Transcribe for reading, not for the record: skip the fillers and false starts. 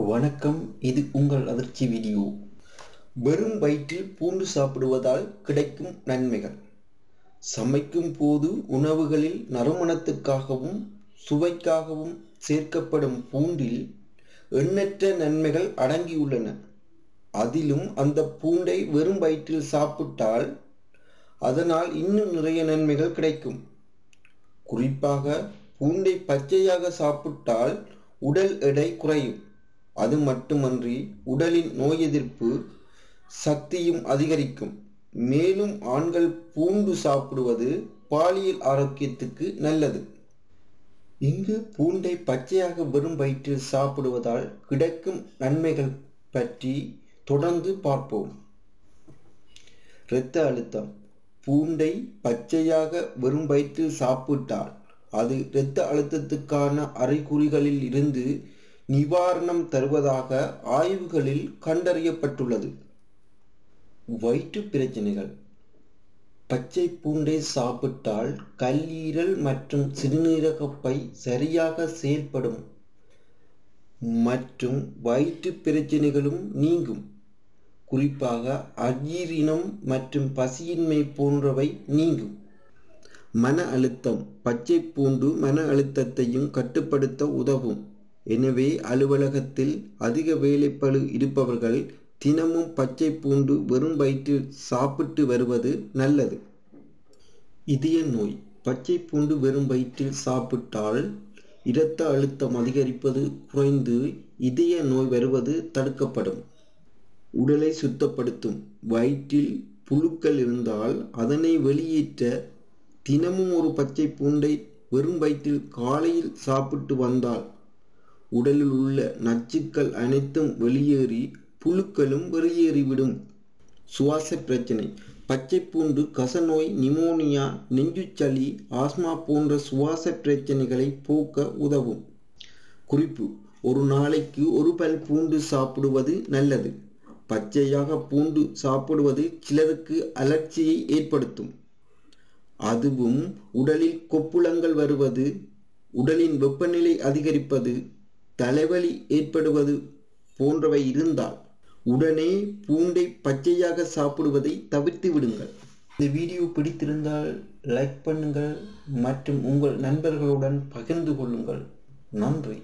வணக்கம், இது உங்கள் அதிர்ச்சி வீடியோ. வெறும் வயிற்றில் பூண்டு சாப்பிடுவதால் கிடைக்கும் நன்மைகள். சமைக்கும் போது உணவுகளில் நறுமணத்துக்காகவும் சுவைக்காகவும் சேர்க்கப்படும் பூண்டில் எண்ணற்ற நன்மைகள் அடங்கியுள்ளன. அதிலும் அந்த பூண்டை வெறும் வயிற்றில் சாப்பிட்டால் அதனால் இன்னும் நிறைய நன்மைகள் கிடைக்கும். குறிப்பாக பூண்டை பச்சையாக சாப்பிட்டால் உடல் எடை குறையும். அது மட்டுமன்றி உடலின் நோய் எதிர்ப்பு சக்தியும் அதிகரிக்கும். மேலும் ஆண்கள் பூண்டு சாப்பிடுவது பாலியல் ஆரோக்கியத்துக்கு நல்லது. இங்கு பூண்டை பச்சையாக வெறும் வயிற்றில் சாப்பிடுவதால் கிடைக்கும் நன்மைகள் பற்றி தொடர்ந்து பார்ப்போம். இரத்த அழுத்தம். பூண்டை பச்சையாக வெறும் வயிற்றில் சாப்பிட்டால் அது இரத்த அழுத்தத்துக்கான அறிகுறிகளில் இருந்து நிவாரணம் தருவதாக ஆய்வுகளில் கண்டறியப்பட்டுள்ளது. வயிற்று பிரச்சனைகள். பச்சை பூண்டை சாப்பிட்டால் கல்லீரல் மற்றும் சிறுநீரகப்பை சரியாக செயல்படும் மற்றும் வயிற்று பிரச்சனைகளும் நீங்கும். குறிப்பாக அஜீரணம் மற்றும் பசியின்மை போன்றவை நீங்கும். மன அழுத்தம். பச்சை பூண்டு மன அழுத்தத்தையும் கட்டுப்படுத்த உதவும். எனவே அலுவலகத்தில் அதிக வேலைப்பளு இருப்பவர்கள் தினமும் பச்சை பூண்டு வெறும் வயிற்றில் சாப்பிட்டு வருவது நல்லது. இதய நோய். பச்சை பூண்டு வெறும் வயிற்றில் சாப்பிட்டால் இரத்த அழுத்தம் அதிகரிப்பது குறைந்து இதய நோய் வருவது தடுக்கப்படும். உடலை சுத்தப்படுத்தும். வயிற்றில் புழுக்கள் இருந்தால் அதனை வெளியேற்ற தினமும் ஒரு பச்சை பூண்டை வெறும் வயிற்றில் காலையில் சாப்பிட்டு வந்தால் உடலில் உள்ள நச்சுக்கள் அனைத்தும் வெளியேறி புழுக்களும் வெளியேறிவிடும். சுவாச பிரச்சனை. பச்சை பூண்டு கசநோய், நிமோனியா, நெஞ்சுச்சளி, ஆஸ்மா போன்ற சுவாச பிரச்சனைகளை போக்க உதவும். குறிப்பு: ஒரு நாளைக்கு ஒரு பல் பூண்டு சாப்பிடுவது நல்லது. பச்சையாக பூண்டு சாப்பிடுவது சிலருக்கு அலர்ச்சியை ஏற்படுத்தும். அதுவும் உடலில் கொப்புளங்கள் வருவது, உடலின் வெப்பநிலை அதிகரிப்பது, தலைவலி ஏற்படுவது போன்றவை இருந்தால் உடனே பூண்டை பச்சையாக சாப்பிடுவதை தவிர்த்து விடுங்கள். இந்த வீடியோ பிடித்திருந்தால் லைக் பண்ணுங்கள் மற்றும் உங்கள் நண்பர்களுடன் பகிர்ந்து கொள்ளுங்கள். நன்றி.